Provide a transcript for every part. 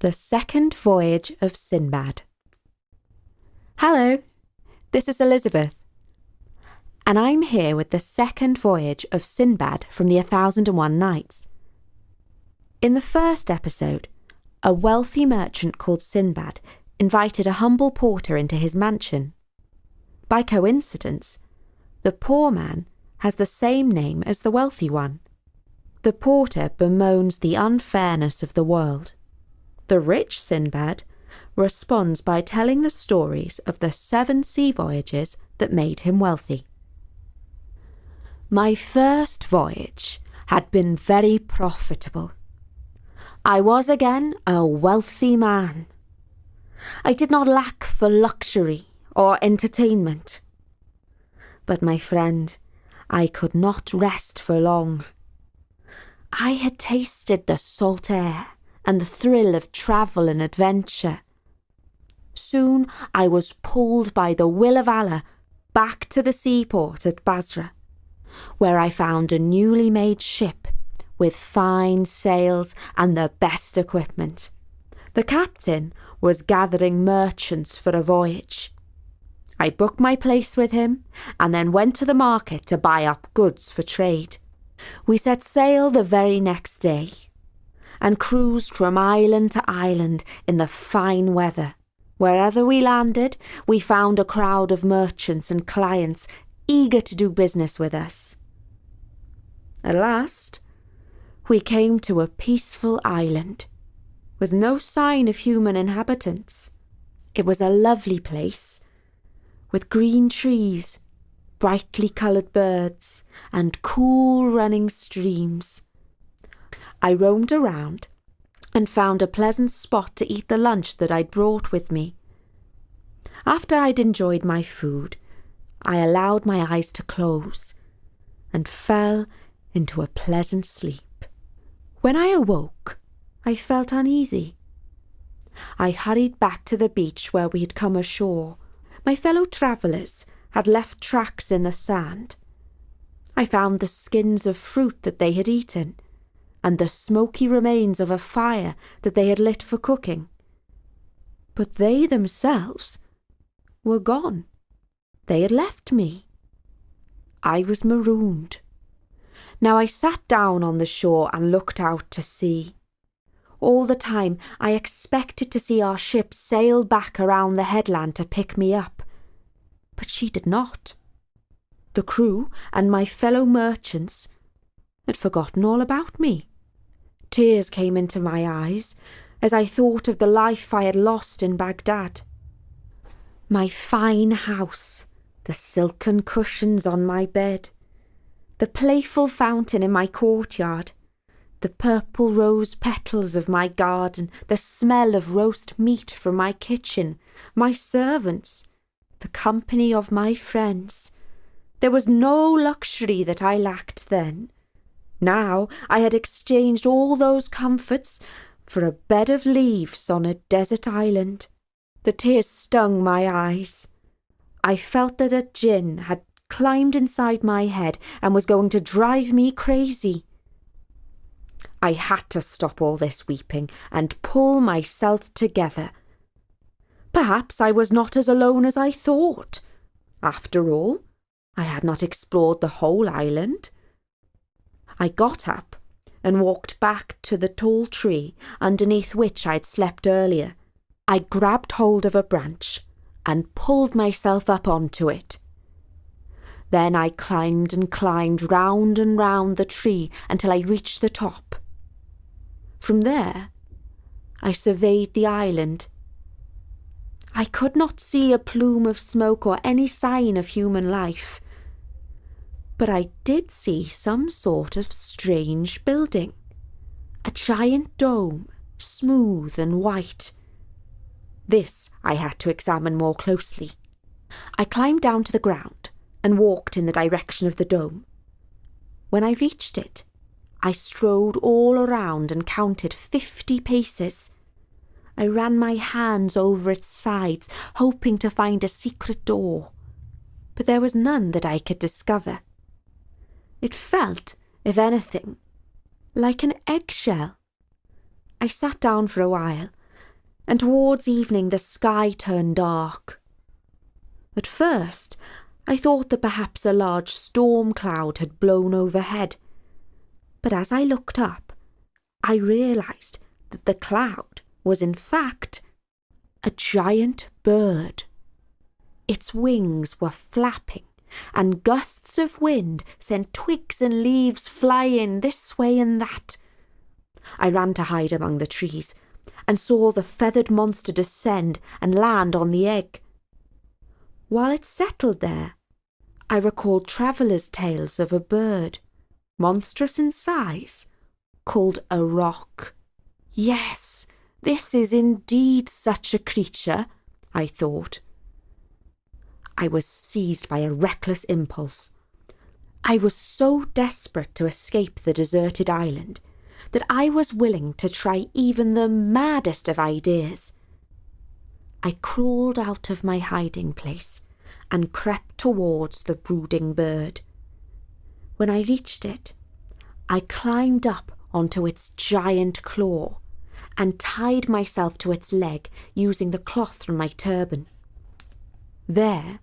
The Second Voyage of Sinbad. Hello, this is Elizabeth, and I'm here with the second voyage of Sinbad from the 1001 Nights. In the first episode, a wealthy merchant called Sinbad invited a humble porter into his mansion. By coincidence, the poor man has the same name as the wealthy one. The porter bemoans the unfairness of the world. The rich Sinbad responds by telling the stories of the 7 sea voyages that made him wealthy. My first voyage had been very profitable. I was again a wealthy man. I did not lack for luxury or entertainment. But my friend, I could not rest for long. I had tasted the salt air and the thrill of travel and adventure. Soon I was pulled by the will of Allah back to the seaport at Basra, where I found a newly made ship with fine sails and the best equipment. The captain was gathering merchants for a voyage. I booked my place with him and then went to the market to buy up goods for trade. We set sail the very next day and cruised from island to island in the fine weather. Wherever we landed, we found a crowd of merchants and clients eager to do business with us. At last, we came to a peaceful island with no sign of human inhabitants. It was a lovely place with green trees, brightly coloured birds, and cool running streams. I roamed around and found a pleasant spot to eat the lunch that I'd brought with me. After I'd enjoyed my food, I allowed my eyes to close and fell into a pleasant sleep. When I awoke, I felt uneasy. I hurried back to the beach where we had come ashore. My fellow travellers had left tracks in the sand. I found the skins of fruit that they had eaten, and the smoky remains of a fire that they had lit for cooking. But they themselves were gone. They had left me. I was marooned. Now I sat down on the shore and looked out to sea. All the time I expected to see our ship sail back around the headland to pick me up. But she did not. The crew and my fellow merchants had forgotten all about me. Tears came into my eyes as I thought of the life I had lost in Baghdad. My fine house, the silken cushions on my bed, the playful fountain in my courtyard, the purple rose petals of my garden, the smell of roast meat from my kitchen, my servants, the company of my friends. There was no luxury that I lacked then. Now I had exchanged all those comforts for a bed of leaves on a desert island. The tears stung my eyes. I felt that a jinn had climbed inside my head and was going to drive me crazy. I had to stop all this weeping and pull myself together. Perhaps I was not as alone as I thought. After all, I had not explored the whole island. I got up and walked back to the tall tree underneath which I had slept earlier. I grabbed hold of a branch and pulled myself up onto it. Then I climbed and climbed round and round the tree until I reached the top. From there, I surveyed the island. I could not see a plume of smoke or any sign of human life, but I did see some sort of strange building, a giant dome, smooth and white. This I had to examine more closely. I climbed down to the ground and walked in the direction of the dome. When I reached it, I strode all around and counted 50 paces. I ran my hands over its sides, hoping to find a secret door, but there was none that I could discover. It felt, if anything, like an eggshell. I sat down for a while and towards evening the sky turned dark. At first, I thought that perhaps a large storm cloud had blown overhead, but as I looked up, I realised that the cloud was in fact a giant bird. Its wings were flapping, and gusts of wind sent twigs and leaves flying this way and that. I ran to hide among the trees, and saw the feathered monster descend and land on the egg. While it settled there, I recalled travellers' tales of a bird, monstrous in size, called a roc. Yes, this is indeed such a creature, I thought. I was seized by a reckless impulse. I was so desperate to escape the deserted island that I was willing to try even the maddest of ideas. I crawled out of my hiding place and crept towards the brooding bird. When I reached it, I climbed up onto its giant claw and tied myself to its leg using the cloth from my turban. There,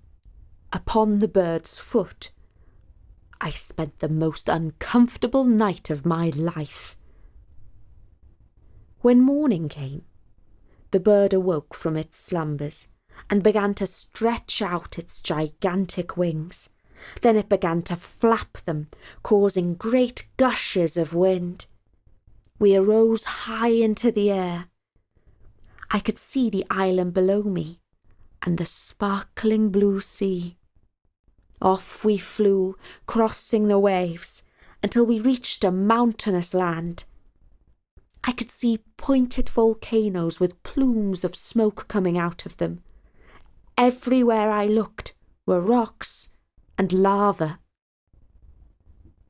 upon the bird's foot, I spent the most uncomfortable night of my life. When morning came, the bird awoke from its slumbers and began to stretch out its gigantic wings. Then it began to flap them, causing great gushes of wind. We arose high into the air. I could see the island below me and the sparkling blue sea. Off we flew, crossing the waves, until we reached a mountainous land. I could see pointed volcanoes with plumes of smoke coming out of them. Everywhere I looked were rocks and lava.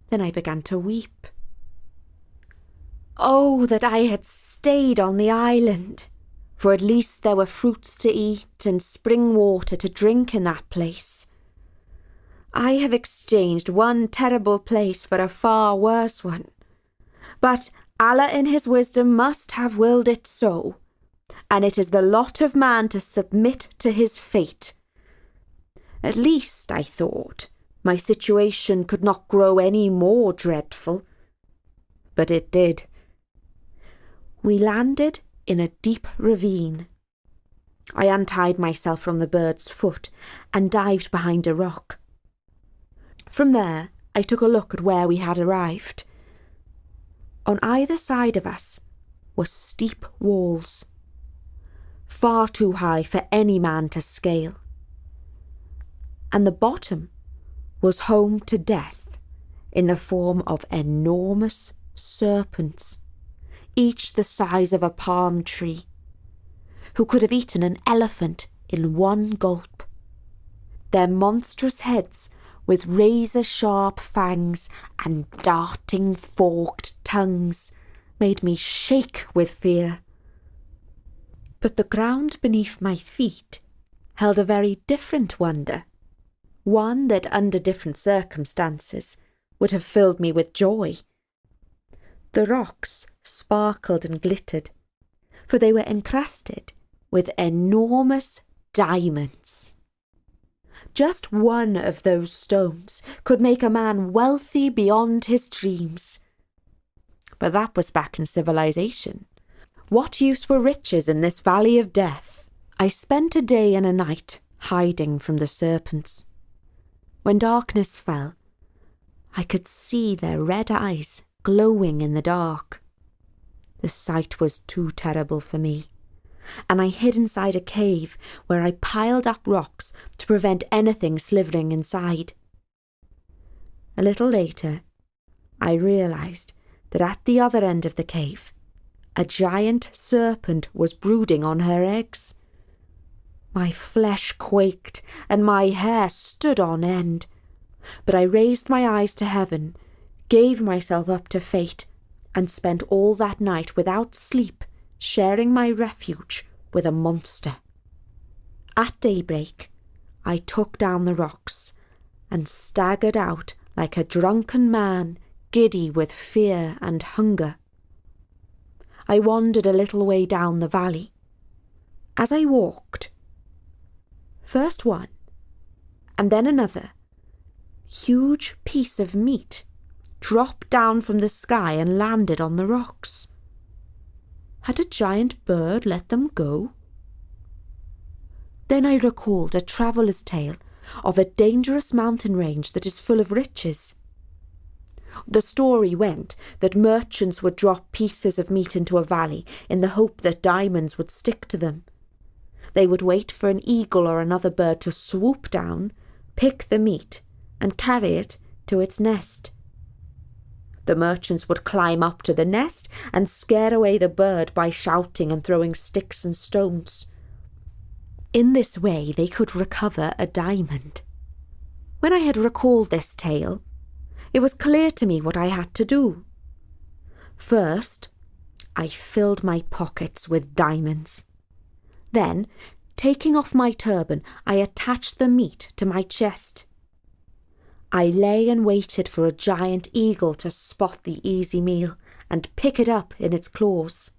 Then I began to weep. Oh, that I had stayed on the island, for at least there were fruits to eat and spring water to drink in that place. I have exchanged one terrible place for a far worse one, but Allah in his wisdom must have willed it so, and it is the lot of man to submit to his fate. At least, I thought, my situation could not grow any more dreadful. But it did. We landed in a deep ravine. I untied myself from the bird's foot and dived behind a rock. From there, I took a look at where we had arrived. On either side of us were steep walls, far too high for any man to scale. And the bottom was home to death in the form of enormous serpents, each the size of a palm tree, who could have eaten an elephant in one gulp. Their monstrous heads, with razor-sharp fangs and darting forked tongues, made me shake with fear. But the ground beneath my feet held a very different wonder, one that under different circumstances would have filled me with joy. The rocks sparkled and glittered, for they were encrusted with enormous diamonds. Just one of those stones could make a man wealthy beyond his dreams. But that was back in civilization. What use were riches in this valley of death? I spent a day and a night hiding from the serpents. When darkness fell, I could see their red eyes glowing in the dark. The sight was too terrible for me, and I hid inside a cave where I piled up rocks to prevent anything slithering inside. A little later, I realised that at the other end of the cave, a giant serpent was brooding on her eggs. My flesh quaked and my hair stood on end, but I raised my eyes to heaven, gave myself up to fate, and spent all that night without sleep, sharing my refuge with a monster. At daybreak, I took down the rocks and staggered out like a drunken man, giddy with fear and hunger. I wandered a little way down the valley, As I walked, first one, and then another, huge piece of meat dropped down from the sky and landed on the rocks. Had a giant bird let them go? Then I recalled a traveller's tale of a dangerous mountain range that is full of riches. The story went that merchants would drop pieces of meat into a valley in the hope that diamonds would stick to them. They would wait for an eagle or another bird to swoop down, pick the meat, and carry it to its nest. The merchants would climb up to the nest and scare away the bird by shouting and throwing sticks and stones. In this way they could recover a diamond. When I had recalled this tale, it was clear to me what I had to do. First, I filled my pockets with diamonds. Then, taking off my turban, I attached the meat to my chest. I lay and waited for a giant eagle to spot the easy meal and pick it up in its claws.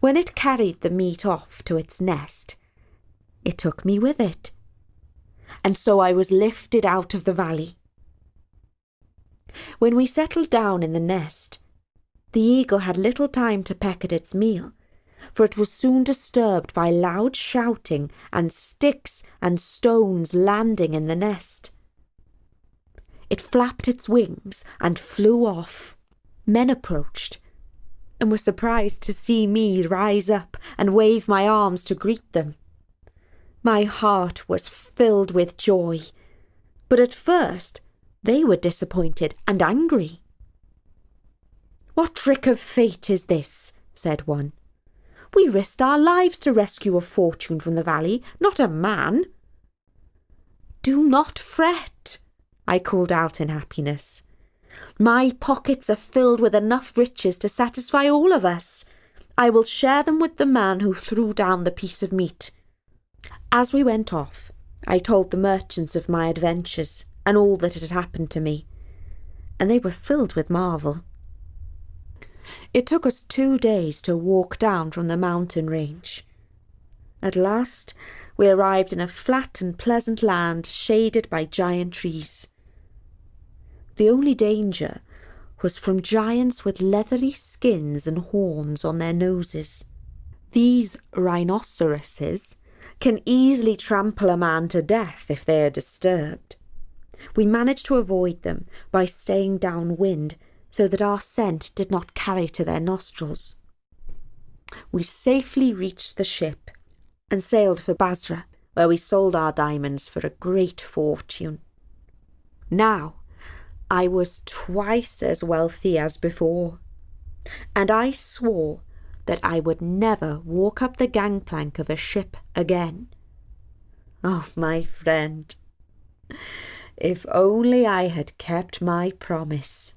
When it carried the meat off to its nest, it took me with it, and so I was lifted out of the valley. When we settled down in the nest, the eagle had little time to peck at its meal, for it was soon disturbed by loud shouting and sticks and stones landing in the nest. It flapped its wings and flew off. Men approached and were surprised to see me rise up and wave my arms to greet them. My heart was filled with joy, but at first they were disappointed and angry. "What trick of fate is this?" said one. "We risked our lives to rescue a fortune from the valley, not a man." "Do not fret," I called out in happiness. "My pockets are filled with enough riches to satisfy all of us. I will share them with the man who threw down the piece of meat." As we went off, I told the merchants of my adventures and all that had happened to me, and they were filled with marvel. It took us 2 days to walk down from the mountain range. At last, we arrived in a flat and pleasant land shaded by giant trees. The only danger was from giants with leathery skins and horns on their noses. These rhinoceroses can easily trample a man to death if they are disturbed. We managed to avoid them by staying downwind so that our scent did not carry to their nostrils. We safely reached the ship and sailed for Basra, where we sold our diamonds for a great fortune. Now I was twice as wealthy as before, and I swore that I would never walk up the gangplank of a ship again. Oh, my friend, if only I had kept my promise.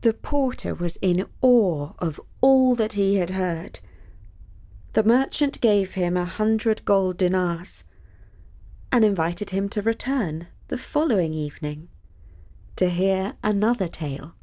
The porter was in awe of all that he had heard. The merchant gave him 100 gold dinars and invited him to return the following evening to hear another tale.